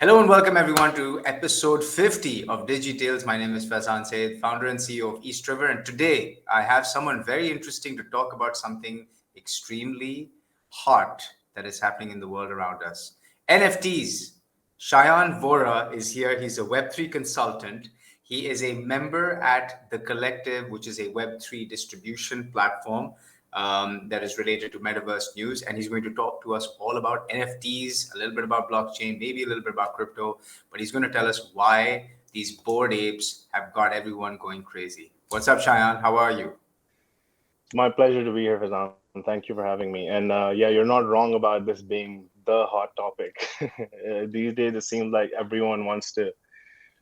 Hello and welcome everyone to episode 50 of DigiTales. My name is Faizan, Syed, founder and CEO of East River. And today I have someone very interesting to talk about something extremely hot that is happening in the world around us. NFTs. Shayan Vohra is here. He's a Web3 consultant. He is a member at The Collective, which is a Web3 distribution platform that is related to metaverse news. And he's going to talk to us all about NFTs, a little bit about blockchain, maybe a little bit about crypto. But he's going to tell us why these bored apes have got everyone going crazy. What's up, Shayan? How are you? It's my pleasure to be here, Faizan. Thank you for having me. And yeah, you're not wrong about this being the hot topic. These days, it seems like everyone wants to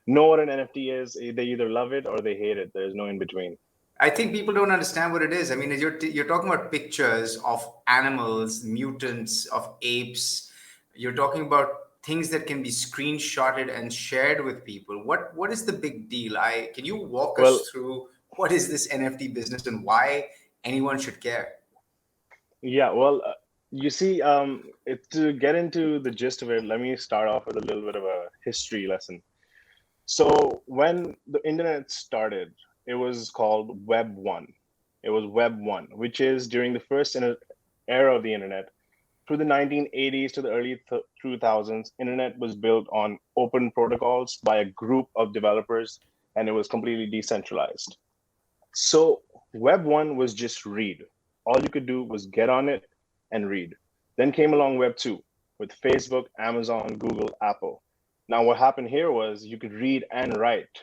know what an NFT is. They either love it or they hate it. There's no in between. I think people don't understand what it is. I mean, you're talking about pictures of animals, mutants, of apes. You're talking about things that can be screenshotted and shared with people. What is the big deal? I Can you walk Well, us through what is this NFT business and why anyone should care? yeah, well, you see, to get into the gist of it, let me start off with a little bit of a history lesson. So when the internet started, it was called Web 1. It was Web 1, which is during the first era of the internet. Through the 1980s to the early 2000s, internet was built on open protocols by a group of developers, and it was completely decentralized. So Web 1 was just read. All you could do was get on it and read. Then came along Web 2 with Facebook, Amazon, Google, Apple. Now, what happened here was you could read and write,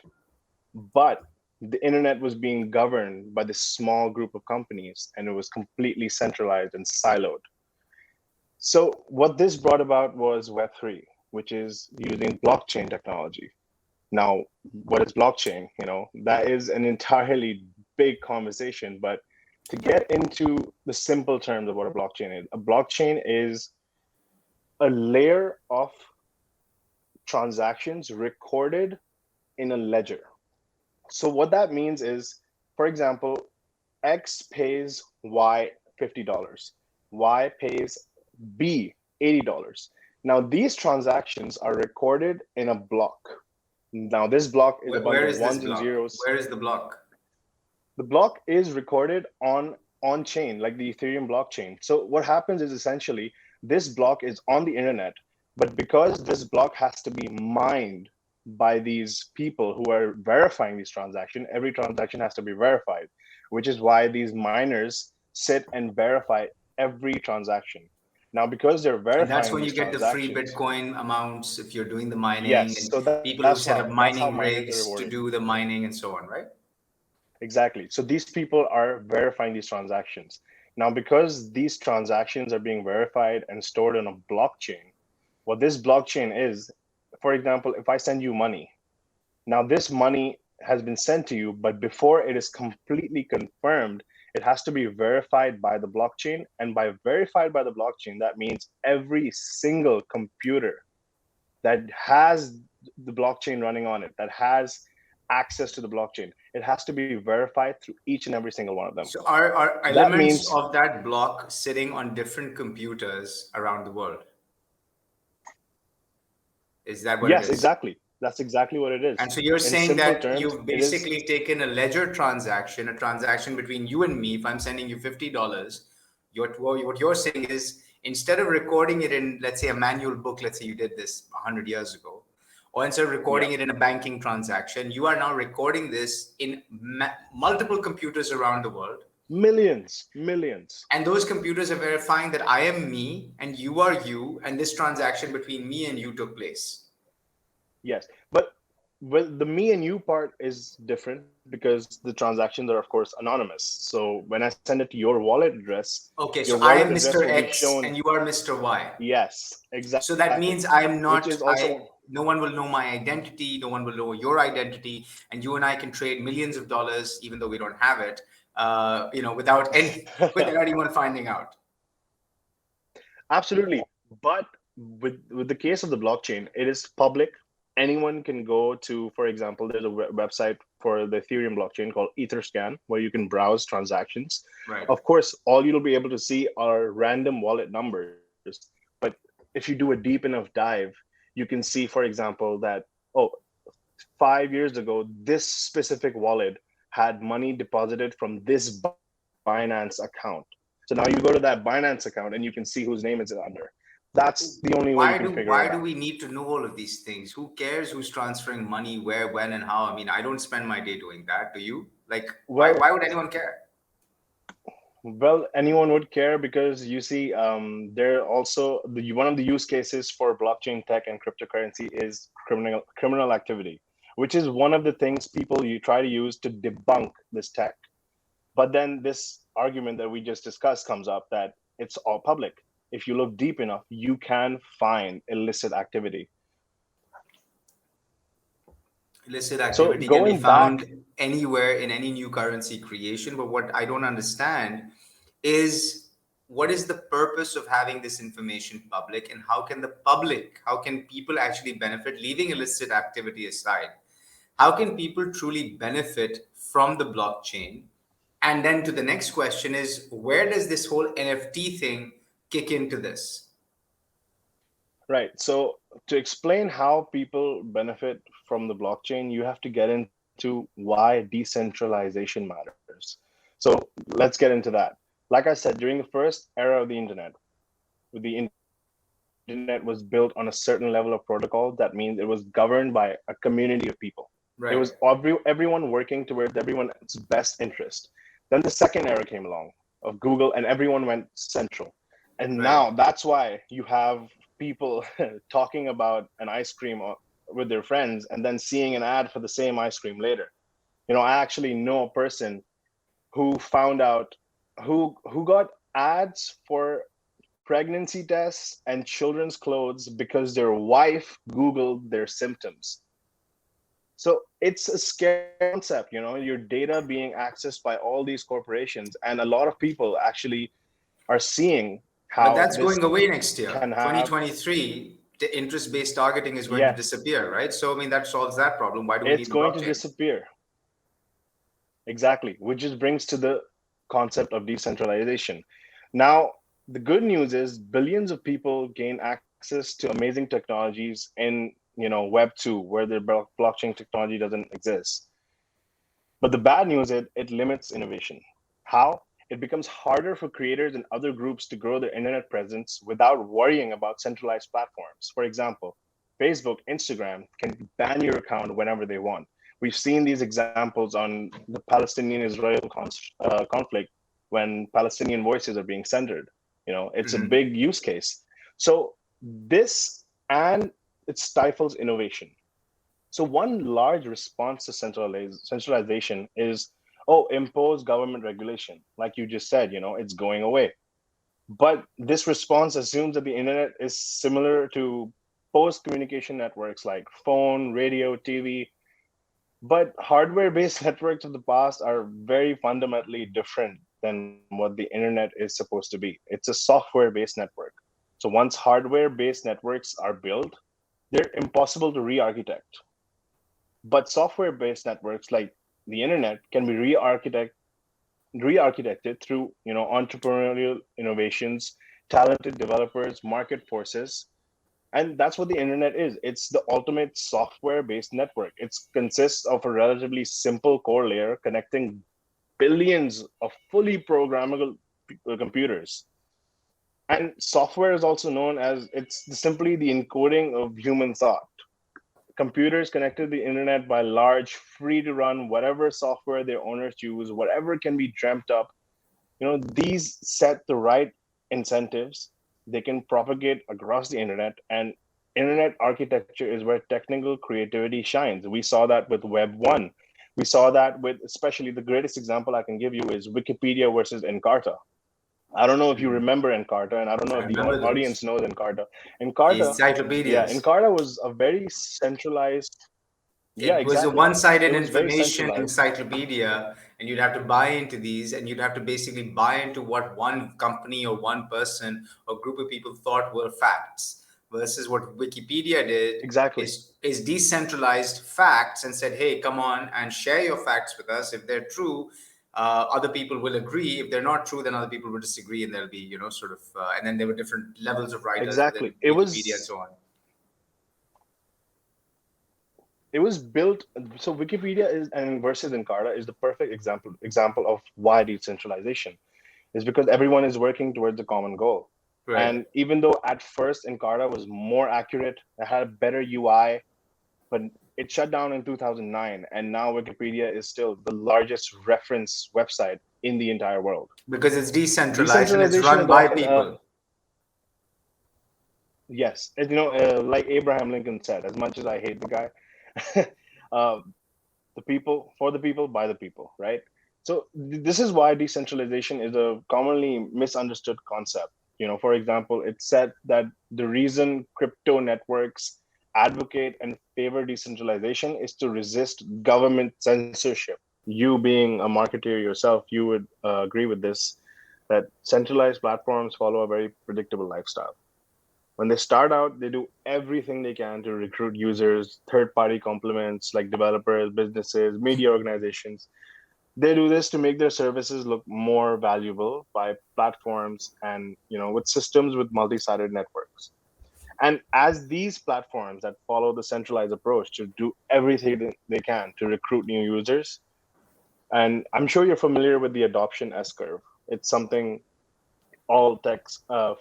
but the internet was being governed by this small group of companies, and it was completely centralized and siloed. So what this brought about was Web3, which is using blockchain technology. Now, what is blockchain? That is an entirely big conversation, but to get into the simple terms of what a blockchain is a layer of transactions recorded in a ledger. So what that means is, for example, X pays Y $50, Y pays B $80. Now these transactions are recorded in a block. Now this block is a bunch Where of is this ones and block? zeros. Where is the block? The block is recorded on chain, like the Ethereum blockchain. So what happens is essentially this block is on the internet, but because this block has to be mined by these people who are verifying these transactions, every transaction has to be verified, which is why these miners sit and verify every transaction. Now, because they're And that's verifying when these you get the free transactions, Bitcoin amounts if you're doing the mining yes, and so people who that's set up how mining miners are rigs rewarded. to do the mining and so on, right? Exactly. So these people are verifying these transactions. Now, because these transactions are being verified and stored on a blockchain, what this blockchain is, for example, if I send you money, now this money has been sent to you, but before it is completely confirmed, it has to be verified by the blockchain. And by verified by the blockchain, that means every single computer that has the blockchain running on it, that has access to the blockchain, it has to be verified through each and every single one of them. So are That elements means, of that block sitting on different computers around the world? Is that what it yes, is? exactly. That's exactly what it is. And so you're In saying simple that terms, you've it is, basically taken a ledger transaction, a transaction between you and me. If I'm sending you $50, what you're saying is instead of recording it in, let's say, a manual book, let's say you did this 100 years ago, or instead of yeah, recording it in a banking transaction, you are now recording this in multiple computers around the world. millions, millions. And those computers are verifying that I am me and you are you, and this transaction between me and you took place. Yes. But well, the me and you part is different because the transactions are, of course, anonymous. So when I send it to your wallet address, Okay, your so I wallet am address Mr. will be X shown. and you are Mr. Y. Yes, So that exactly. means I'm Which is not, also, no one will know my identity, no one will know your identity, and you and I can trade millions of dollars, even though we don't have it, without without anyone finding out. absolutely. But with the case of the blockchain, it is public. Anyone can go to, for example, there's a website for the Ethereum blockchain called Etherscan, where you can browse transactions. Right. Of course, all you'll be able to see are random wallet numbers. But if you do a deep enough dive, you you can see, for example, that, oh, 5 years ago, this specific wallet had money deposited from this Binance account. So now you go to that Binance account and you can see whose name is it under. That's the only way you can figure it Why out. do we need to know all of these things? Who cares who's transferring money, where, when, and how? I mean, I don't spend my day doing that. Do you? Like, Well, why would anyone care? anyone would care because you see, there also one of the use cases for blockchain tech and cryptocurrency is criminal activity, which is one of the things people you try to use to debunk this tech. But then this argument that we just discussed comes up that it's all public. If you look deep enough, you can find illicit activity. Illicit So activity can be going back, found anywhere in any new currency creation. But what I don't understand is what is the purpose of having this information public, and how can people actually benefit, leaving illicit activity aside? How can people truly benefit from the blockchain? And then to the next question is, where does this whole NFT thing kick into this? right? So to explain how people benefit from the blockchain, you have to get into why decentralization matters. So let's get into that. Like I said, during the first era of the internet was built on a certain level of protocol. That means it was governed by a community of people. It was Right. everyone working towards everyone's best interest. Then the second era came along of Google, and everyone went central. And Right. now that's why you have people talking about an ice cream with their friends and then seeing an ad for the same ice cream later. I actually know a person who found out who got ads for pregnancy tests and children's clothes because their wife Googled their symptoms. So it's a scary concept, your data being accessed by all these corporations. And a lot of people actually are seeing But how that's this going away next year. can have, 2023, the interest-based targeting is going to yes, disappear, right? So, I mean, that solves that problem. Why do we it's need the going to blockchain? disappear. Exactly, which just brings to the concept of decentralization. Now, the good news is billions of people gain access to amazing technologies in Web 2, where the blockchain technology doesn't exist. But the bad news is it limits innovation. How? It becomes harder for creators and other groups to grow their internet presence without worrying about centralized platforms. For example, Facebook, Instagram can ban your account whenever they want. We've seen these examples on the Palestinian-Israel conflict when Palestinian voices are being censored. It's a Mhm. big use case. So this, and it stifles innovation. So one large response to centralization is, oh, impose government regulation. Like you just said, it's going away. But this response assumes that the internet is similar to post communication networks like phone, radio, TV. But hardware-based networks of the past are very fundamentally different than what the internet is supposed to be. It's a software-based network. So once hardware-based networks are built, they're impossible to re-architect. But software-based networks like the internet can be re-architected through entrepreneurial innovations, talented developers, market forces, and that's what the internet is. It's the ultimate software-based network. It consists of a relatively simple core layer connecting billions of fully programmable computers. And software is also known as it's simply the encoding of human thought. Computers connected to the internet by large, free to run, whatever software their owners use, whatever can be dreamt up. These set the right incentives. They can propagate across the internet, and internet architecture is where technical creativity shines. We saw that with Web 1. We saw that with, especially, the greatest example I can give you is Wikipedia versus Encarta. I don't know if you Mhm. remember Encarta, and I don't know I if the remember audience those. knows Encarta. The Encarta, yeah, encyclopedias. Encarta was a very centralized. Yeah, It was a exactly. It one-sided was very information centralized. encyclopedia, and you'd have to buy into these, and you'd have to basically buy into what one company or one person or group of people thought were facts. Versus what Wikipedia did Exactly. is decentralized facts and said, "Hey, come on and share your facts with us. If they're true, other people will agree. If they're not true, then other people will disagree, and there'll be sort of." And then there were different levels of writers within Exactly. It Wikipedia and was so on. it was built. So Wikipedia is and versus Encarta is the perfect example of why decentralization is, because everyone is working towards a common goal. Right. And even though at first Encarta was more accurate, it had a better UI, but it shut down in 2009, and now Wikipedia is still the largest reference website in the entire world. Because it's decentralized and it's Decentralization run is by often people. yes, like Abraham Lincoln said, as much as I hate the guy, uh, the people, for the people, by the people, right? So this is why decentralization is a commonly misunderstood concept. For example, it's said that the reason crypto networks advocate and favor decentralization is to resist government censorship. You being a marketer yourself, you would agree with this, that centralized platforms follow a very predictable lifestyle. When they start out, they do everything they can to recruit users, third party complements like developers, businesses, media organizations. They do this to make their services look more valuable by platforms and, with systems with multi-sided networks. And as these platforms that follow the centralized approach to do everything that they can to recruit new users, and I'm sure you're familiar with the adoption S curve. It's something all tech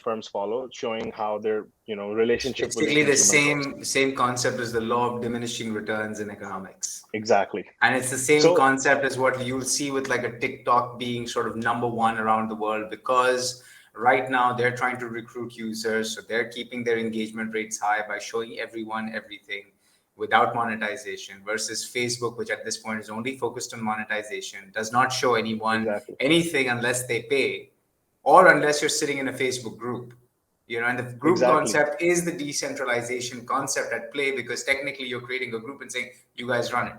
firms follow, showing how their It's relationship with the basically the consumer grows. same concept as the law of diminishing returns in economics. Exactly. And it's the same So concept as what you'll see with like a TikTok being sort of number one around the world, because right now they're trying to recruit users. So they're keeping their engagement rates high by showing everyone everything without monetization, versus Facebook, which at this point is only focused on monetization, does not show anyone exactly, anything unless they pay, or unless you're sitting in a Facebook group. And the group exactly, concept is the decentralization concept at play, because technically you're creating a group and saying, you guys run it.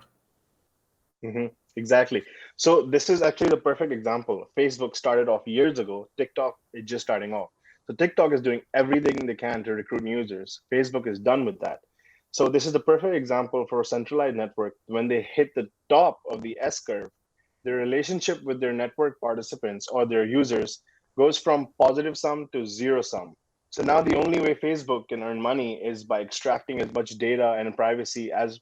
hmm exactly. So this is actually the perfect example. Facebook started off years ago. TikTok is just starting off. So TikTok is doing everything they can to recruit users. Facebook is done with that. So this is the perfect example for a centralized network. When they hit the top of the S curve, their relationship with their network participants or their users goes from positive sum to zero sum. So now the only way Facebook can earn money is by extracting as much data and privacy as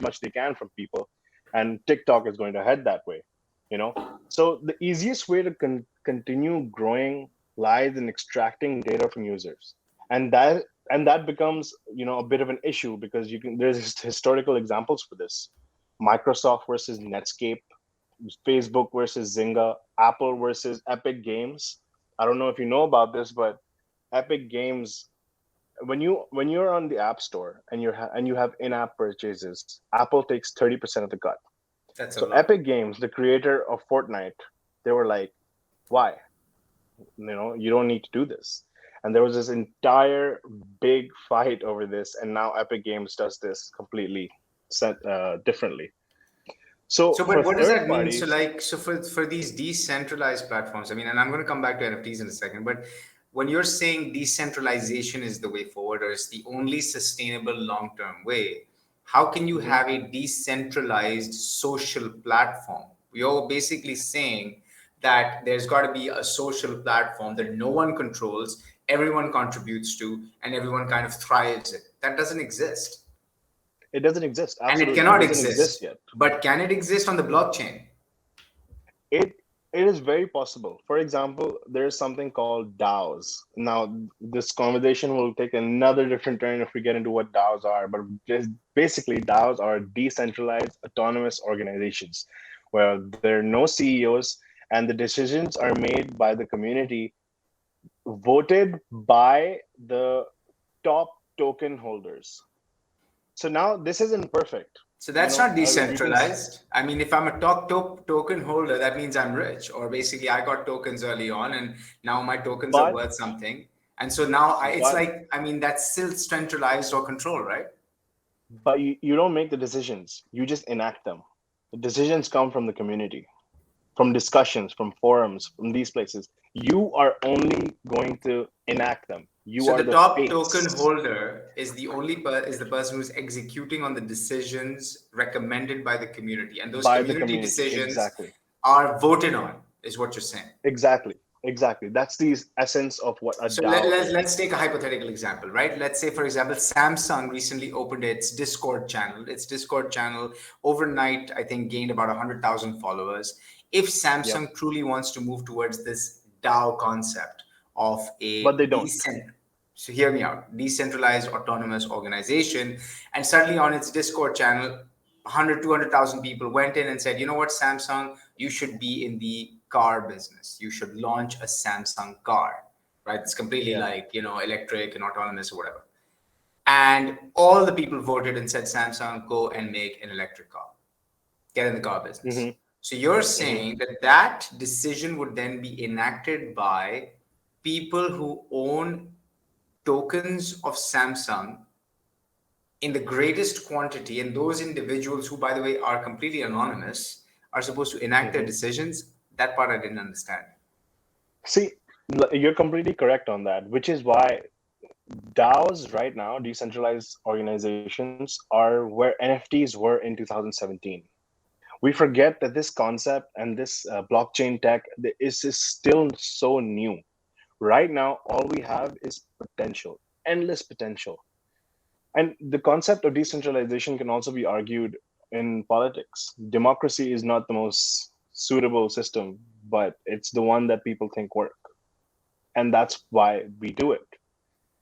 much they can from people, and TikTok is going to head that way. So the easiest way to continue growing lies in extracting data from users, and that becomes a bit of an issue, because there's historical examples for this. Microsoft versus Netscape, Facebook versus Zynga, Apple versus Epic Games. I don't know if you know about this, but Epic Games, when you're on the App Store and you have in-app purchases, Apple takes 30% of the cut. That's a So lot. Epic Games, the creator of Fortnite, they were like, "Why? You don't need to do this." And there was this entire big fight over this, and now Epic Games does this completely differently. So So, for but what does third that mean? So, parties, like, so for these decentralized platforms, I mean, and I'm going to come back to NFTs in a second, but when you're saying decentralization is the way forward, or it's the only sustainable long-term way, how can you mhm, have a decentralized social platform? You're basically saying that there's got to be a social platform that no one controls, everyone contributes to, and everyone kind of thrives it. That doesn't exist. it doesn't exist. And it Absolutely, it cannot doesn't exist exist. yet. But can it exist on the blockchain? It it is very possible. For example, there is something called DAOs. Now, this conversation will take another different turn if we get into what DAOs are. But just basically, DAOs are decentralized autonomous organizations where there are no CEOs, and the decisions are made by the community, voted by the top token holders. So now this isn't perfect. So that's not We can. decentralized. I mean, if I'm a token holder, that means I'm rich, or basically I got tokens early on, and now my tokens are But worth something. And so now it's but like, I mean, that's still centralized or control, right? but you don't make the decisions, you just enact them. The decisions come from the community, from discussions, from forums, from these places. You are only going to enact them. You So are the the top token face holder is is the person who's executing on the decisions recommended by the community, and those by the community community. decisions Exactly. are voted on, is what you're saying. Exactly. Exactly. That's the essence of what a So DAO let's is. take a hypothetical example, right? Let's say, for example, Samsung recently opened its Discord channel. Its Discord channel overnight, I think, gained about 100,000 followers. If Yep. Samsung truly wants to move towards this DAO concept of But a they don't. decent, so hear me out, decentralized autonomous organization, and suddenly on its Discord channel, 100, 200,000 people went in and said, you know what, Samsung, you should be in the car business. You should launch a Samsung car, right? It's completely Yeah. like, electric and autonomous or whatever. And all the people voted and said, Samsung, go and make an electric car, get in the car business. Hmm. So you're Hmm. saying that that decision would then be enacted by people who own tokens of Samsung in the greatest quantity, and those individuals who, by the way, are completely anonymous, are supposed to enact their Hmm. decisions. That part I didn't understand. See, you're completely correct on that, which is why DAOs right now, decentralized organizations, are where NFTs were in 2017. We forget that this concept and this blockchain tech is still so new. Right now, all we have is potential, endless potential. And the concept of decentralization can also be argued in politics. Democracy is not the most suitable system, but it's the one that people think work. And that's why we do it.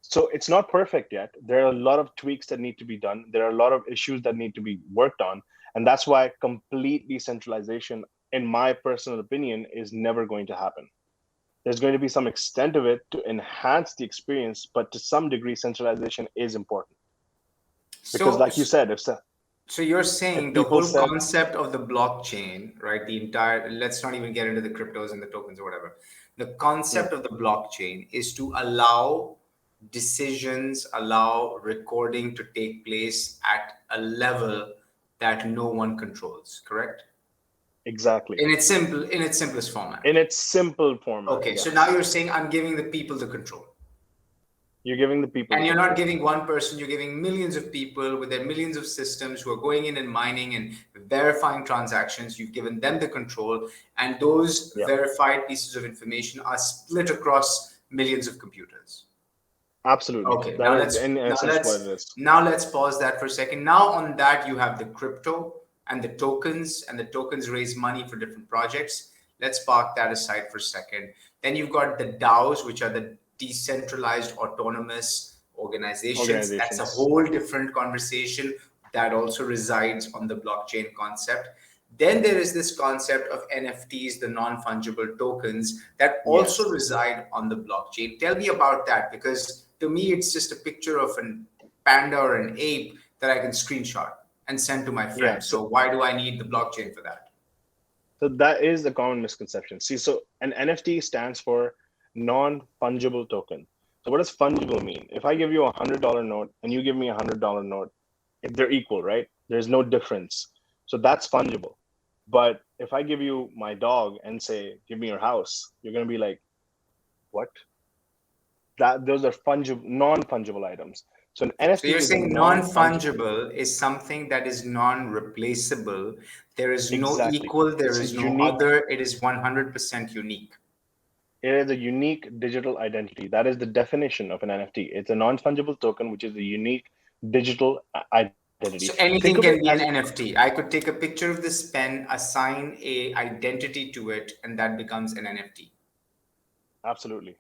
So it's not perfect yet. There are a lot of tweaks that need to be done. There are a lot of issues that need to be worked on. And that's why complete decentralization, in my personal opinion, is never going to happen. There's going to be some extent of it to enhance the experience, but to some degree, centralization is important. Because, So, like you said, So you're if saying the people whole said, concept of the blockchain, right? The entire, let's not even get into the cryptos and the tokens or whatever. The hmm, concept of the blockchain is to allow decisions, allow recording to take place at a level that no one controls, correct? exactly, In its simplest format. in its simple format, Okay, so now yes, you're saying I'm giving the people the control. you're giving the people And the you're not control. giving one person, you're giving millions of people with their millions of systems who are going in and mining and verifying transactions. You've given them the control, and those Yeah, verified pieces of information are split across millions of computers. absolutely. Okay, That is, in essence, what it is. now let's pause that for a second. Now on that you have the crypto and the tokens raise money for different projects. Let's park that aside for a second. Then you've got the DAOs, which are the decentralized autonomous organizations. That's a Organizations. whole different conversation that also resides on the blockchain concept. Then there is this concept of NFTs, the non fungible tokens, that also Yes. reside on the blockchain. Tell me about that, because to me, it's just a picture of an panda or an ape that I can screenshot and send to my Yeah. friend. So why do I need the blockchain for that? So that is a common misconception. See, so an NFT stands for non-fungible token. So what does fungible mean? If I give you $100 note and you give me $100 note, if they're equal, right? There's no difference. So that's fungible. But if I give you my dog and say, give me your house, you're gonna be like, what? That those are fungible, non-fungible items. So an So you're NFT is a saying non non-fungible. fungible is something that is non replaceable. There is no Exactly. equal, there It's a is no unique. other. It is 100% unique. It is a unique digital identity. That is the definition of an NFT. It's a non-fungible token, which is a unique digital identity. So Think of it anything as a can be an NFT. I could take a picture of this pen, assign a identity to it, and that becomes an NFT. absolutely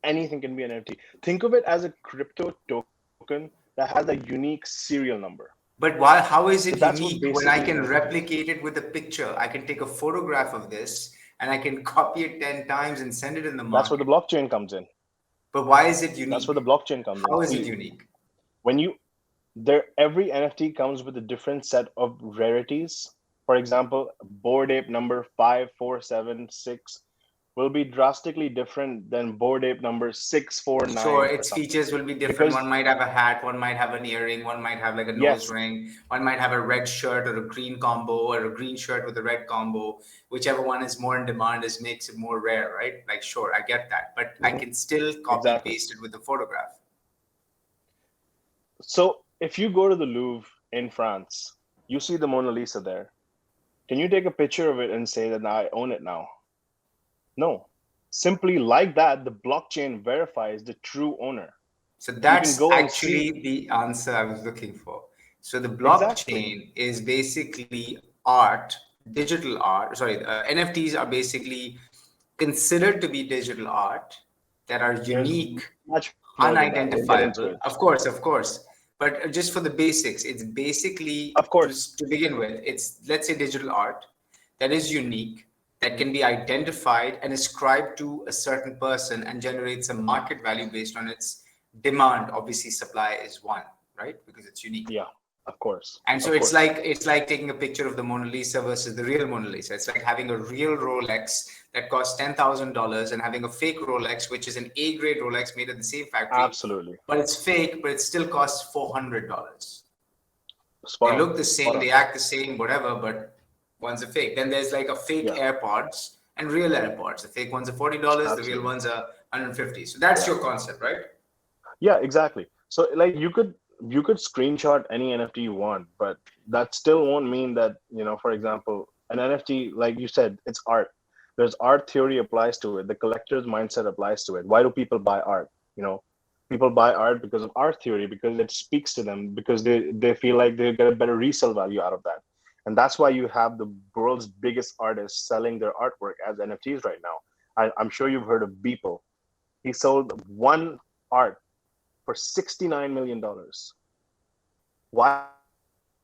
anything can be an NFT. Think of it as a crypto token that has a unique serial number. But why, how So is that's it what unique when basically I an can NFT is. replicate it with a picture? I can take a photograph of this and I can copy it 10 times and send it in the That's where the market. blockchain comes in. But why is it That's where unique? the blockchain comes in. How is it See, unique? when you there every NFT comes with a different set of rarities. For example, board ape number 5476 will be drastically different than board ape number Sure, 649 or its something. features will be different. Because One might have a hat, one might have an earring, one might have like a nose yes, ring, one might have a red shirt or a green combo or a green shirt with a red combo. Whichever one is more in demand is makes it more rare, right? Like, sure, I get that, but I mhm, can still copy exactly. paste it with the photograph. So if you go to the Louvre in France, you see the Mona Lisa there. Can you take a picture of it and say that I own it now? No. Simply like that, the blockchain verifies the true owner. So You can that's go and see actually the answer I was looking for. So the exactly. blockchain is basically art, digital art. Sorry, NFTs are basically considered to be digital art that are There's unique, much more than that. We'll get into it. unidentifiable. Of course. But just for the basics, it's basically Of course. to begin with, it's, let's say, digital art that is unique, that can be identified and ascribed to a certain person and generates a market value based on its demand. Obviously, supply is one, right? Because it's unique. Yeah, of course. And so Of course. it's like taking a picture of the Mona Lisa versus the real Mona Lisa. It's like having a real Rolex that costs $10,000 and having a fake Rolex, which is an A grade Rolex made at the same factory, Absolutely. but it's fake, but it still costs $400. They Spot on. look the same, Spot they on. act the same, whatever, but one's a fake. Then there's like a fake Yeah, AirPods and real AirPods. The fake ones are $40, the real absolutely. ones are 150. So that's Yeah. your concept, right? Yeah, exactly. So like you could screenshot any NFT you want, but that still won't mean that, for example, an NFT, like you said, it's art. There's art theory applies to it. The collector's mindset applies to it. Why do people buy art? You know, people buy art because of art theory, because it speaks to them, because they feel like they get a better resale value out of that. And that's why you have the world's biggest artists selling their artwork as NFTs right now. I'm sure you've heard of Beeple. He sold one art for $69 million. Why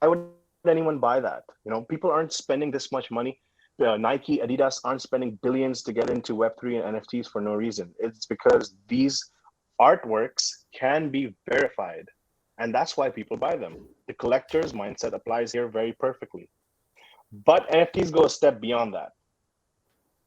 would anyone buy that? People aren't spending this much money. Nike, Adidas aren't spending billions to get into Web3 and NFTs for no reason. It's because these artworks can be verified. And that's why people buy them. The collector's mindset applies here very perfectly. But NFTs go a step beyond that.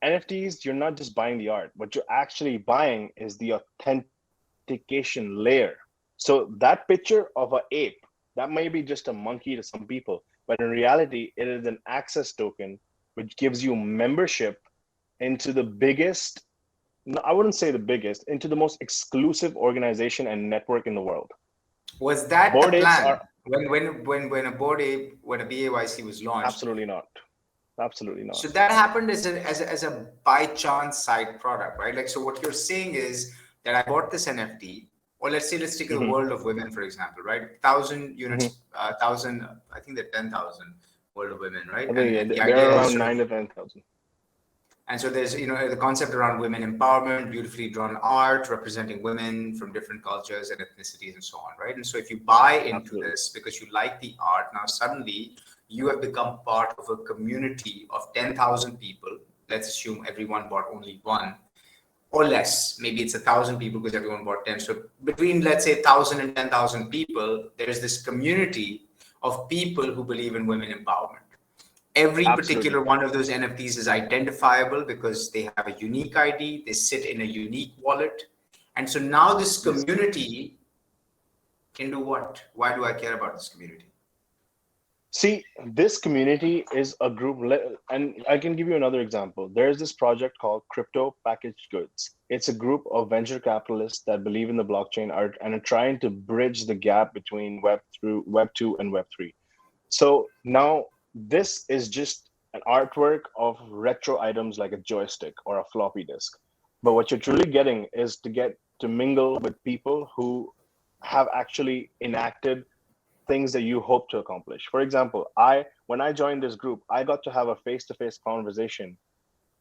NFTs, you're not just buying the art. What you're actually buying is the authentication layer. So that picture of an ape, that may be just a monkey to some people, but in reality, it is an access token which gives you membership into the biggest, no, I wouldn't say the biggest, into the most exclusive organization and network in the world. Was that the Bored apes plan are when a board ape, when a BAYC was launched? absolutely not. Absolutely not. So that happened as a by chance side product, right? Like, so what you're saying is that I bought this NFT, or let's take the Mm-hmm. world of women, for example, right? 1,000 units, Mm-hmm. thousand, I think they're 10,000 world of women, right? I think And the they're idea is around sort of, 9 to 10,000. and so there's, the concept around women empowerment, beautifully drawn art representing women from different cultures and ethnicities and so on, right? And so if you buy into Absolutely. this because you like the art, now suddenly you have become part of a community of 10,000 people. Let's assume everyone bought only one or less. Maybe it's 1,000 people because everyone bought 10. So between, let's say, 1,000 and 10,000 people, there is this community of people who believe in women empowerment. Every Absolutely. particular one of those NFTs is identifiable because they have a unique ID, they sit in a unique wallet. And so now this Yes. community can do what? Why do I care about this community? See, this community is a group, and I can give you another example. There's this project called Crypto Packaged Goods. It's a group of venture capitalists that believe in the blockchain art and are trying to bridge the gap between Web 2 and Web 3. So now this is just an artwork of retro items like a joystick or a floppy disk. But what you're truly getting is to get to mingle with people who have actually enacted things that you hope to accomplish. For example, when I joined this group, I got to have a face-to-face conversation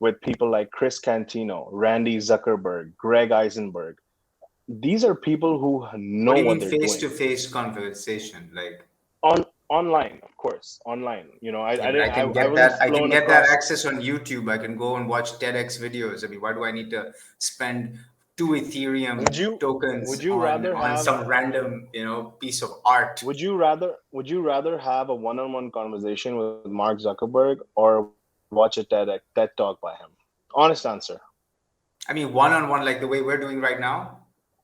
with people like Chris Cantino, Randy Zuckerberg, Greg Eisenberg. These are people who What know do you what mean they're face doing to face conversation? Like, online, of course, online. yeah, but I wasn't I can flown get that across. access on YouTube. I can go and watch TEDx videos. I mean, why do I need to spend 2 Ethereum Would you would tokens you rather on have some random, piece of art? would you rather have a one-on-one conversation with Mark Zuckerberg or watch a TED talk by him? Honest answer. I mean, one on one, like the way we're doing right now.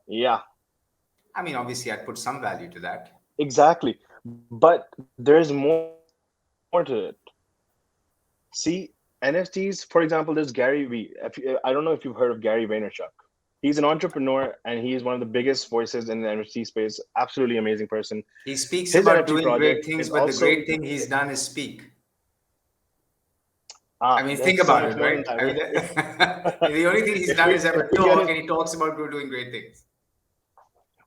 Yeah, I mean, obviously, I'd put some value to that. exactly. But there's more to it. See, NFTs, for example, there's Gary Vee. I don't know if you've heard of Gary Vaynerchuk. He's an entrepreneur and he is one of the biggest voices in the NFT space. Absolutely amazing person. He speaks His about NFT doing great project things, is but the also great thing he's done is speak. I mean, think That's so about much it, more than right? that. I mean, the only thing he's If done we is ever if we get talk, it, and he talks about doing great things.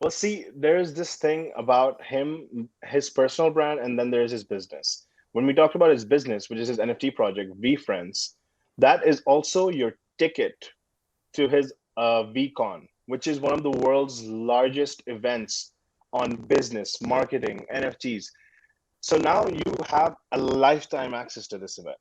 well, see, there's this thing about him, his personal brand, and then there's his business. When we talked about his business, which is his NFT project, VFriends, that is also your ticket to his VCon, which is one of the world's largest events on business, marketing, NFTs. So now you have a lifetime access to this event.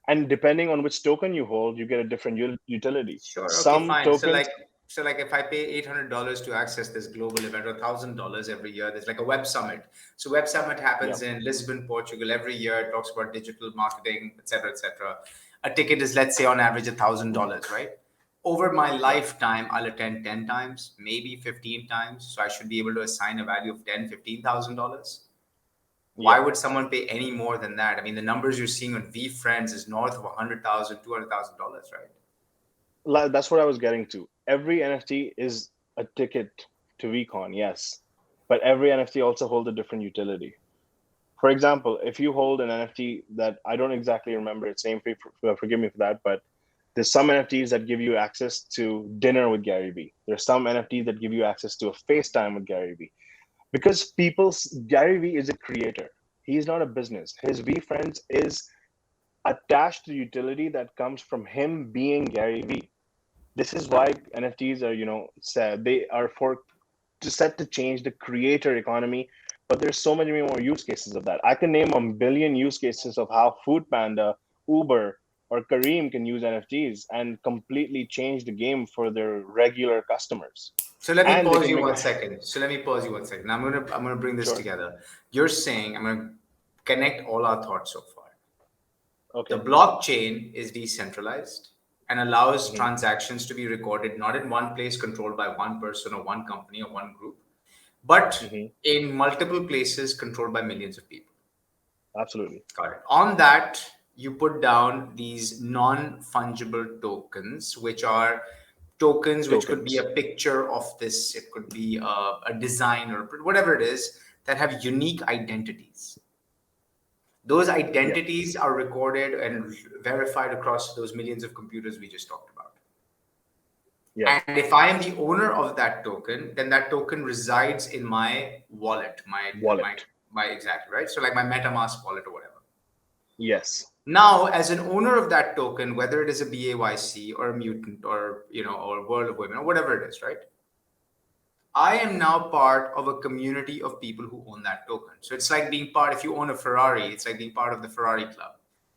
And depending on which token you hold, you get a different utility. Sure. Okay. Some Fine. tokens, So like, if I pay $800 to access this global event, or $1,000 every year, there's like a web summit. So web summit yeah, happens in Lisbon, Portugal every year. It talks about digital marketing, etc., etc. A ticket is, let's say, on average $1,000, right? Over my yeah, lifetime, I'll attend 10 times, maybe 15 times. So I should be able to assign a value of $10,000, $15,000. Why yeah. would someone pay any more than that? I mean, the numbers you're seeing on VFriends is north of 100,000, $200,000, right? That's what I was getting to. Every NFT is a ticket to VCon, yes, but every NFT also holds a different utility. For example, if you hold an NFT that I don't exactly remember its name, forgive me for that, but there's some NFTs that give you access to dinner with Gary Vee. There's some NFTs that give you access to a FaceTime with Gary Vee. Because Gary Vee is a creator. He's not a business. His VFriends is attached to utility that comes from him being Gary Vee. This is why NFTs are, said they are set to change the creator economy. But there's so many more use cases of that. I can name a billion use cases of how Food Panda, Uber, or Kareem can use NFTs and completely change the game for their regular customers. So let me And they pause can you make one a second. So let me pause you one second. I'm gonna bring this sure. together. You're saying, I'm gonna connect all our thoughts so far. The Okay. blockchain is decentralized and allows Hmm. transactions to be recorded not in one place controlled by one person or one company or one group, but Hmm. in multiple places controlled by millions of people. Absolutely. Got it. On that, you put down these non fungible tokens, which are tokens which could be a Tokens. picture of this, it could be a design or whatever it is, that have unique identities. Those Yeah. identities are recorded and verified across those millions of computers we just talked about. Yeah. And if I am the owner of that token, then that token resides in my wallet, Wallet. my exactly, right. So like my MetaMask wallet or whatever. Yes. Now, as an owner of that token, whether it is a BAYC or a mutant or or World of Women or whatever it is, right? I am now part of a community of people who own that token. So it's like being part. If you own a Ferrari, it's like being part of the Ferrari club.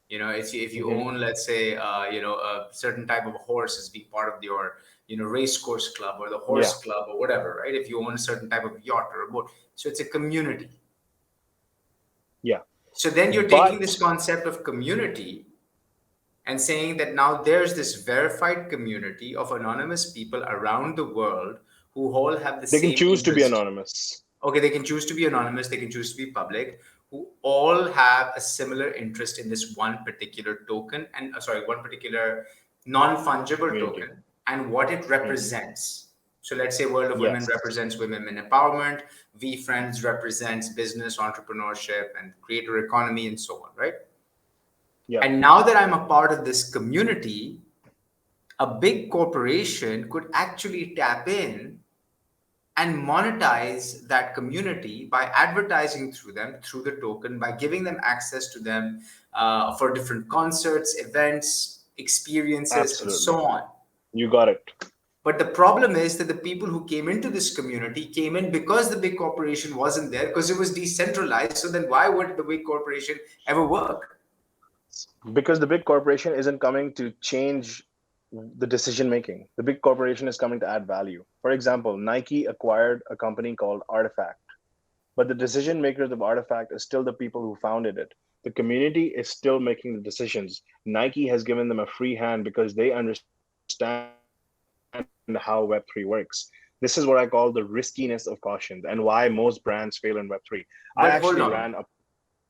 If you Hmm. own, let's say, a certain type of horse, as being part of your race course club or the Yeah. horse club or whatever, right? If you own a certain type of yacht or a boat, so it's a community. Yeah. So then you're taking But this concept of community and saying that now there's this verified community of anonymous people around the world who all have the they can same choose to be interest. anonymous. Okay, they can choose to be anonymous, they can choose to be public, who all have a similar interest in this one particular token and one particular non-fungible Community. token and what it Hmm. represents. So let's say World of Women Yes. represents women in empowerment, VFriends represents business, entrepreneurship, and creator economy, and so on, right? Yeah. And now that I'm a part of this community, a big corporation could actually tap in and monetize that community by advertising through them, through the token, by giving them access to them for different concerts, events, experiences, and Absolutely. so on. You got it. But the problem is that the people who came into this community came in because the big corporation wasn't there, because it was decentralized. So then why would the big corporation ever work? Because the big corporation isn't coming to change the decision making. The big corporation is coming to add value. For example, Nike acquired a company called Artifact, but the decision makers of Artifact is still the people who founded it. The community is still making the decisions. Nike has given them a free hand because they understand how Web3 works. This is what I call the riskiness of cautions and why most brands fail in Web3. I actually ran a But hold on.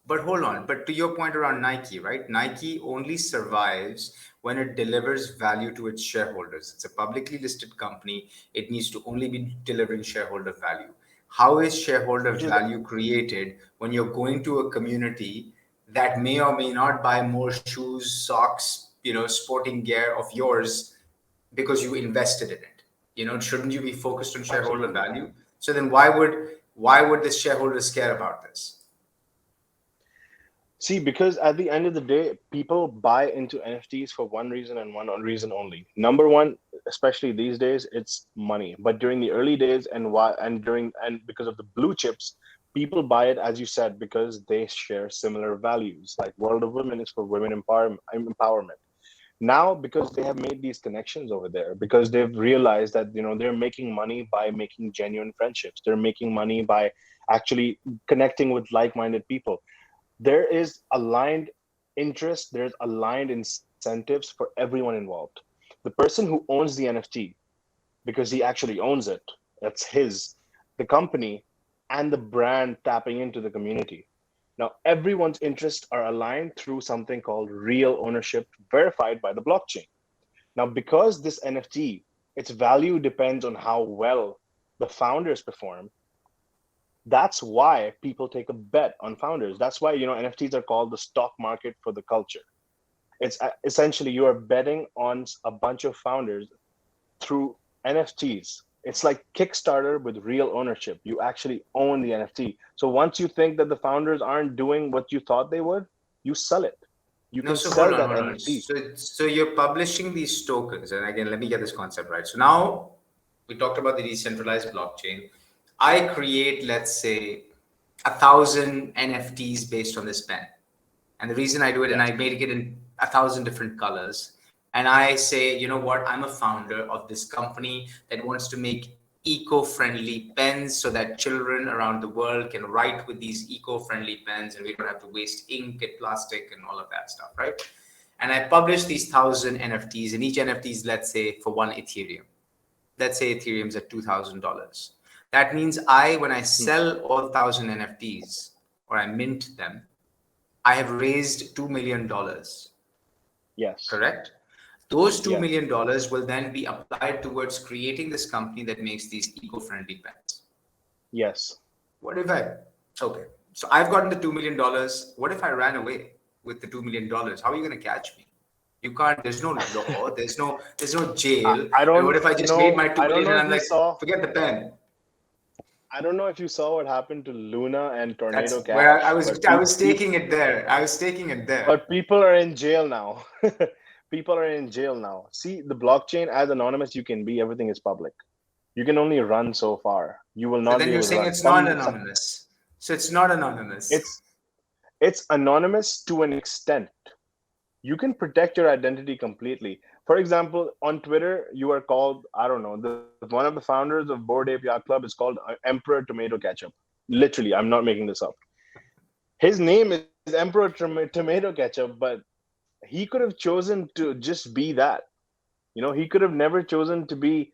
But hold on. But to your point around Nike, right? Nike only survives when it delivers value to its shareholders. It's a publicly listed company. It needs to only be delivering shareholder value. How is shareholder which is the value created when you're going to a community that may or may not buy more shoes, socks, sporting gear of yours because you invested in it. Shouldn't you be focused on shareholder Absolutely. value? So then why would the shareholders care about this? See, because at the end of the day, people buy into NFTs for one reason and one reason only. Number one, especially these days, it's money. But during the early days and because of the blue chips, people buy it, as you said, because they share similar values. Like World of Women is for women empowerment. Now, because they have made these connections over there, because they've realized that they're making money by making genuine friendships. They're making money by actually connecting with like-minded people. There is aligned interest, there's aligned incentives for everyone involved. The person who owns the NFT, because he actually owns it, that's his, the company, and the brand tapping into the community. Now, everyone's interests are aligned through something called real ownership verified by the blockchain. Now, because this NFT, its value depends on how well the founders perform, that's why people take a bet on founders. That's why NFTs are called the stock market for the culture. It's essentially you are betting on a bunch of founders through NFTs. It's like Kickstarter with real ownership. You actually own the NFT. So once you think that the founders aren't doing what you thought they would, you sell it. You No, can so hold sell on, that hold on. NFT. So you're publishing these tokens, and again, let me get this concept right. So now we talked about the decentralized blockchain. I create, let's say, 1,000 NFTs based on this pen, and the reason I do it, and Yes. I make it in 1,000 different colors, and I say, you know what, I'm a founder of this company that wants to make eco-friendly pens so that children around the world can write with these eco-friendly pens and we don't have to waste ink and plastic and all of that stuff, right? And I publish these 1,000 NFTs, and each NFT is, let's say, for one Ethereum. Let's say Ethereum's at $2,000. That means when I Hmm. sell all 1,000 NFTs or I mint them, I have raised $2 million. Yes. Correct? Those $2 Yes. million will then be applied towards creating this company that makes these eco-friendly pens. Yes. What if okay, so I've gotten the $2 million. What if I ran away with the $2 million? How are you going to catch me? You can't, there's no law, there's no I, jail. I And what don't if I just made know. my 2 I don't million know and if I'm you like, saw. forget the pen? I don't know if you saw what happened to Luna and Tornado That's where I Cash, was, but I was taking it there. I was taking it there. people are in jail now. People are in jail now. See, the blockchain, as anonymous you can be, everything is public. You can only run so far. You will So not then be you're able to saying run. it's not anonymous. So it's not anonymous. It's it's anonymous to an extent. You can protect your identity completely. For example, on Twitter, you are called, I don't know, one of the founders of Bored Ape Yacht Club is called Emperor Tomato Ketchup. Literally, I'm not making this up. His name is Emperor Tomato Ketchup, but he could have chosen to just be that. He could have never chosen to be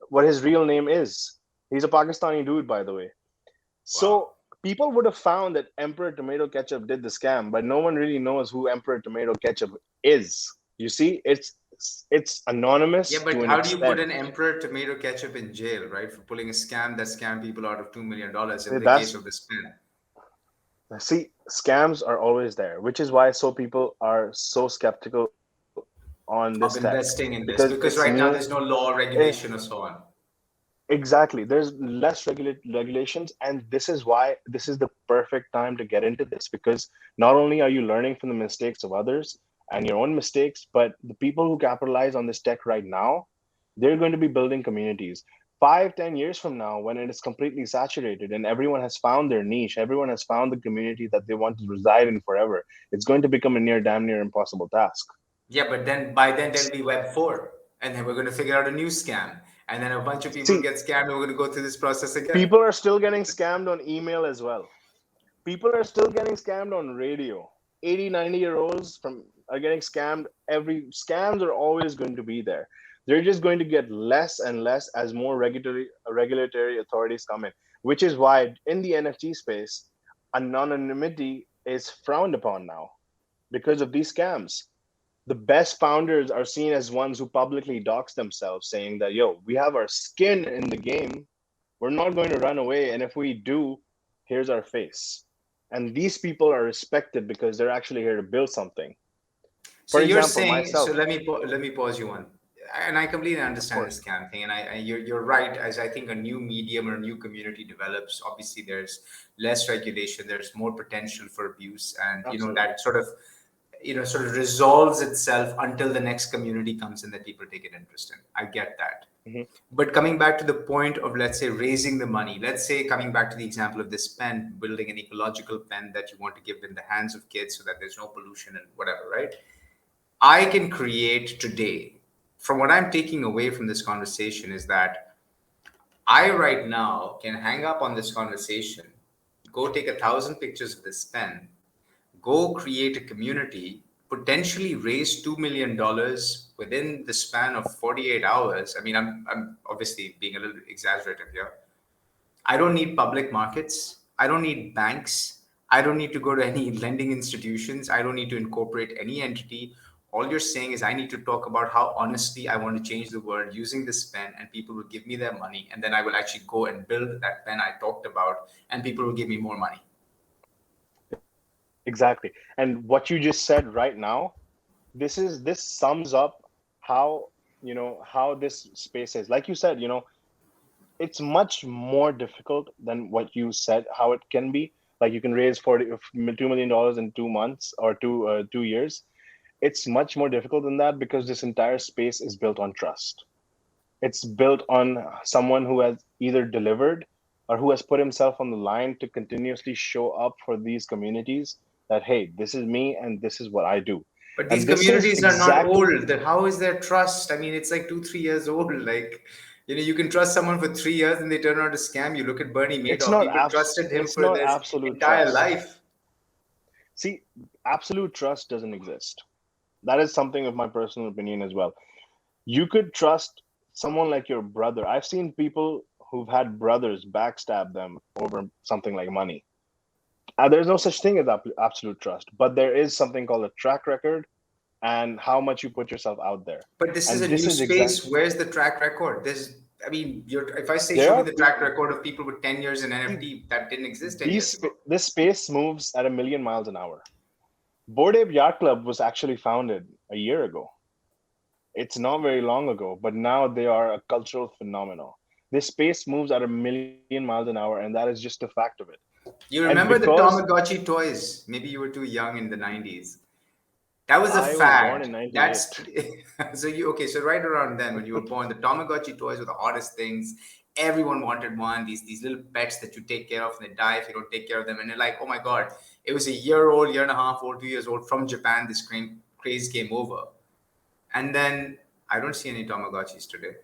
what his real name is. He's a Pakistani dude, by the way. Wow. So people would have found that Emperor Tomato Ketchup did the scam, but no one really knows who Emperor Tomato Ketchup is. You see, it's Yeah, anonymous to but an how do you put extent. an Emperor Tomato Ketchup in jail, right? For pulling a scam that scammed people out of $2 million in the case That's of the spin See, scams are always there, which is why people are so skeptical on this tech of because investing in it's this? new. Because right now there's no law, Eh, regulation, or so on. Exactly. There's less regulations, and this is the perfect time to get into this because not only are you learning from the mistakes of others and your own mistakes, but the people who capitalize on this tech right now, they're going to be building communities. 5, 10 years from now, when it is completely saturated and everyone has found their niche, everyone has found the community that they want to reside in forever, it's going to become a damn near impossible task. Yeah, but then by then there'll be Web 4, and then we're going to figure out a new scam, and then a bunch of people See, get scammed, and we're going to go through this process again. people are still getting scammed on email as well. People are still getting scammed on radio. 80, 90-year-olds from are getting scammed. Every scams are always going to be there. They're just going to get less and less as more regulatory authorities come in, which is why in the NFT space, anonymity is frowned upon now because of these scams. The best founders are seen as ones who publicly dox themselves, saying that, yo, we have our skin in the game. We're not going to run away. And if we do, here's our face. And these people are respected because they're actually here to build something. So For you're example, saying, so myself, let me pause you one, and I completely of understand this course. scam thing, and you're right. As I think a new medium or a new community develops, obviously there's less regulation, there's more potential for abuse, and Absolutely. that sort of resolves itself until the next community comes in that people take an interest in. I get that. Hmm. But coming back to the point of, let's say, raising the money, let's say, coming back to the example of this pen, building an ecological pen that you want to give in the hands of kids so that there's no pollution and whatever, right? I can create today, from what I'm taking away from this conversation, is that I right now can hang up on this conversation, go take 1,000 pictures of this pen, go create a community, potentially raise $2 million within the span of 48 hours. I mean, I'm obviously being a little exaggerative here. I don't need public markets. I don't need banks. I don't need to go to any lending institutions. I don't need to incorporate any entity. All you're saying is I need to talk about how honestly I want to change the world using this pen, and people will give me their money. And then I will actually go and build that pen I talked about, and people will give me more money. Exactly. And what you just said right now, this sums up how, how this space is. Like you said, it's much more difficult than what you said how it can be. Like you can raise $2 million in 2 months or 2 years. It's much more difficult than that because this entire space is built on trust. It's built on someone who has either delivered or who has put himself on the line to continuously show up for these communities, that hey, this is me and this is what I do. But these And this is communities are not exactly, old. Then how is there trust? I mean, it's like 2, 3 years old. Like, you can trust someone for 3 years and they turn out to scam you. Look at Bernie Madoff. People trusted him it's for not their absolute entire trust. life. See, absolute trust doesn't exist. That is something of my personal opinion as well. You could trust someone like your brother. I've seen people who've had brothers backstab them over something like money. There's no such thing as absolute trust, but there is something called a track record and how much you put yourself out there. But this is a And this new is exact. space. Where's the track record? I mean, if I say There show me are the track record of people with 10 years in see, NFT, that didn't exist 10 years ago. this space moves at a million miles an hour. Bored Ape Yacht Club was actually founded a year ago. It's not very long ago, but now they are a cultural phenomenon. This space moves at a million miles an hour, and that is just a fact of it. You And remember the because Tamagotchi toys? Maybe you were too young in the 90s. That was a I was born in fad. That's 98. so you okay. So right around then, when you were born, the Tamagotchi toys were the hottest things. Everyone wanted one. These little pets that you take care of and they die if you don't take care of them. And you're like, oh my god, it was a year old, year and a half old, 2 years old from Japan. This craze came over, and then I don't see any Tamagotchis today.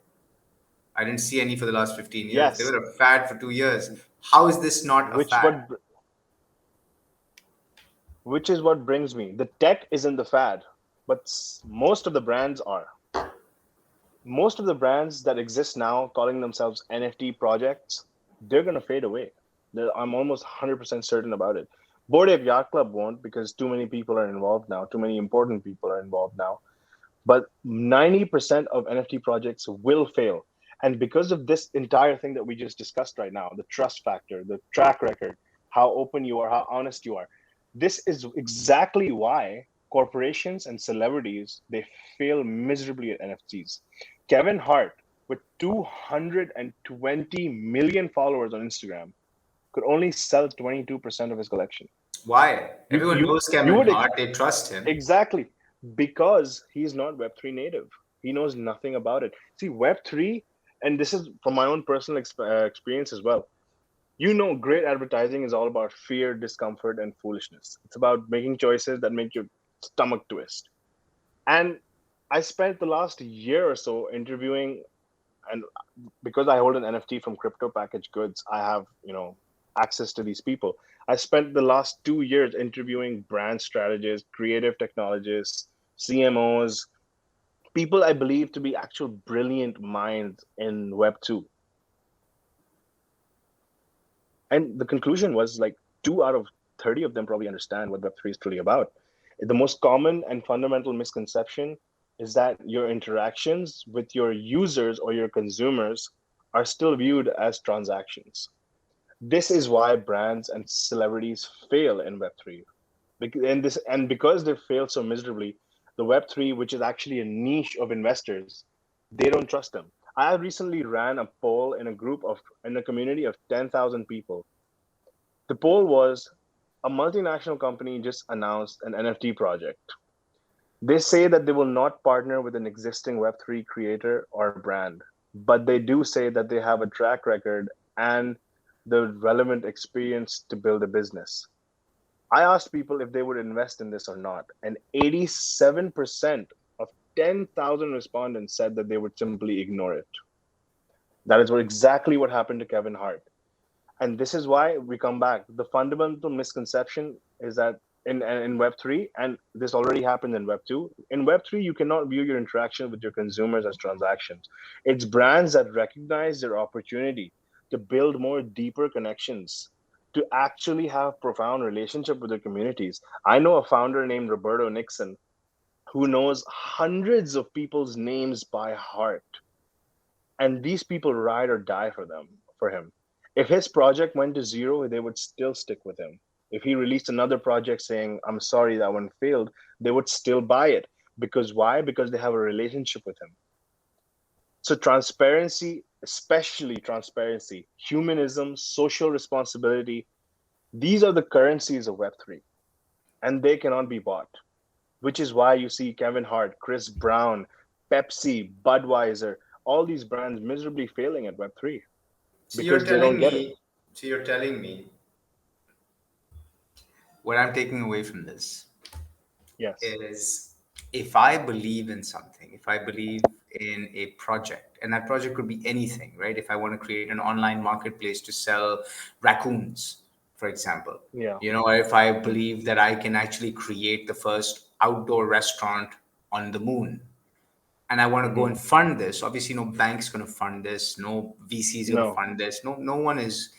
I didn't see any for the last 15 years. They Yes, were a fad for 2 years. How is this not a which fad? what which is what brings me. The tech isn't the fad, but most of the brands are. Most of the brands that exist now, calling themselves NFT projects, they're gonna fade away. I'm almost 100% certain about it. Bored Ape Yacht Club won't because too many people are involved now. Too many important people are involved now. But 90% of NFT projects will fail. And because of this entire thing that we just discussed right now, the trust factor, the track record, how open you are, how honest you are, this is exactly why corporations and celebrities, they fail miserably at NFTs. Kevin Hart, with 220 million followers on Instagram, could only sell 22% of his collection. Why? You Everyone you knows you Kevin would Hart. They trust him. exactly, because he's not Web3 native. He knows nothing about it. See, Web3, and this is from my own personal experience as well. Great advertising is all about fear, discomfort, and foolishness. It's about making choices that make your stomach twist. And I spent the last year or so interviewing, and because I hold an NFT from Crypto Package Goods, I have, access to these people. I spent the last 2 years interviewing brand strategists, creative technologists, CMOs, people I believe to be actual brilliant minds in Web 2. And the conclusion was like 2 out of 30 of them probably understand what Web3 is truly about. The most common and fundamental misconception is that your interactions with your users or your consumers are still viewed as transactions. This is why brands and celebrities fail in Web3. And because they fail so miserably, the Web3, which is actually a niche of investors, they don't trust them. I recently ran a poll in a community of 10,000 people. The poll was, a multinational company just announced an NFT project. They say that they will not partner with an existing Web3 creator or brand, but they do say that they have a track record and the relevant experience to build a business. I asked people if they would invest in this or not, and 87% of 10,000 respondents said that they would simply ignore it. That is exactly what happened to Kevin Hart. And this is why we come back. The fundamental misconception is that in Web3, and this already happened in Web2, in Web3, you cannot view your interaction with your consumers as transactions. It's brands that recognize their opportunity to build more deeper connections, to actually have profound relationship with their communities. I know a founder named Roberto Nixon who knows hundreds of people's names by heart, and these people ride or die for him. If his project went to zero, they would still stick with him. If he released another project saying, I'm sorry that one failed, they would still buy it. Because why? Because they have a relationship with him. So transparency, especially transparency, humanism, social responsibility, these are the currencies of Web3, and they cannot be bought, which is why you see Kevin Hart, Chris Brown, Pepsi, Budweiser, all these brands miserably failing at Web3 So you're because they don't telling get it. me, so you're telling me what I'm taking away from this Yes. is if I believe in something, if I believe in a project, and that project could be anything, right? If I want to create an online marketplace to sell raccoons, for example, Yeah. or if I believe that I can actually create the first outdoor restaurant on the moon, and I want to go Hmm. and fund this, obviously no bank's going to fund this, no VC is going to No. fund this, no one is.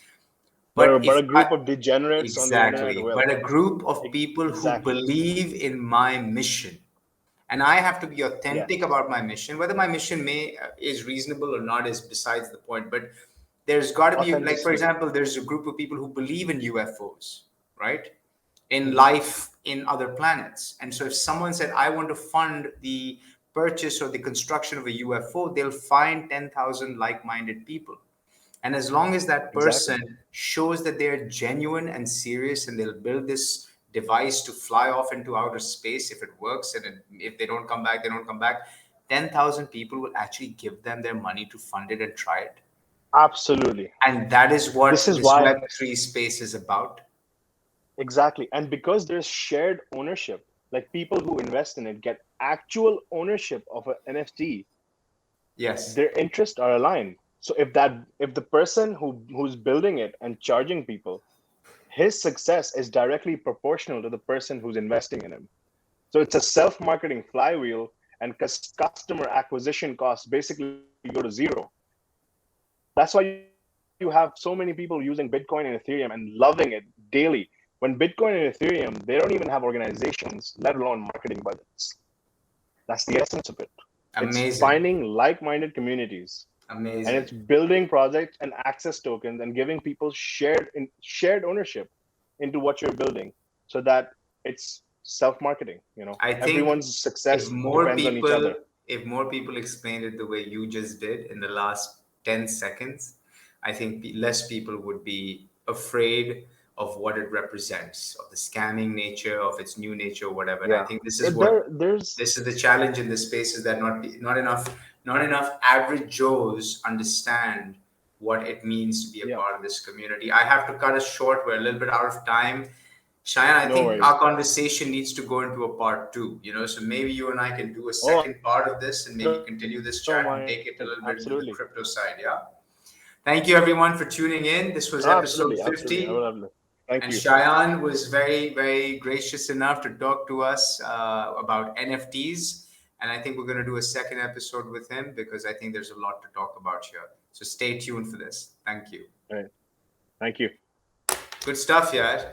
But But but if a I, group of degenerates on the internet exactly, will. but a group of people who Exactly. believe in my mission, and I have to be authentic Yes. about my mission. Whether my mission may is reasonable or not is besides the point. But there's got to be, like, for Authenticity. example, there's a group of people who believe in UFOs, right? In Hmm. life in other planets. And so if someone said, I want to fund the purchase or the construction of a UFO, they'll find 10,000 like-minded people. And as long as that Exactly. person shows that they're genuine and serious, and they'll build this device to fly off into outer space if it works, and if they don't come back, they don't come back, 10,000 people will actually give them their money to fund it and try it. Absolutely. And that is This what is this why Web3 space is about. exactly. And because there's shared ownership, like people who invest in it get actual ownership of an NFT, Yes, their interests are aligned. So if the person who's building it and charging people, his success is directly proportional to the person who's investing in him. So it's a self-marketing flywheel, and customer acquisition costs basically go to zero. That's why you have so many people using Bitcoin and Ethereum and loving it daily. When Bitcoin and Ethereum, they don't even have organizations, let alone marketing budgets. That's the essence of it. It's amazing, finding like-minded communities, and it's amazing. building projects and access tokens and giving people shared ownership into what you're building, so that it's self-marketing. I think Everyone's if success more depends on each people other. if more people explained it the way you just did in the last 10 seconds, I think less people would be afraid of what it represents, of the scamming nature, of its new nature, whatever. And I Yeah. think this is It, what there there's this is the challenge in this space, is that not enough average Joes understand what it means to be a yeah, part of this community. I have to cut us short. We're a little bit out of time. Shayan, I no think worries. our conversation needs to go into a part two, so maybe you and I can do a Oh, second part of this and I don't maybe continue mind. this chat and take it a little Absolutely. bit into the crypto side. Yeah. Thank you everyone for tuning in. This was Absolutely. episode Absolutely. I would 50. love to. Thank And you. Shayan was very, very gracious enough to talk to us about NFTs. And I think we're going to do a second episode with him because I think there's a lot to talk about here. So stay tuned for this. Thank you. All right. Thank you. Good stuff, yeah.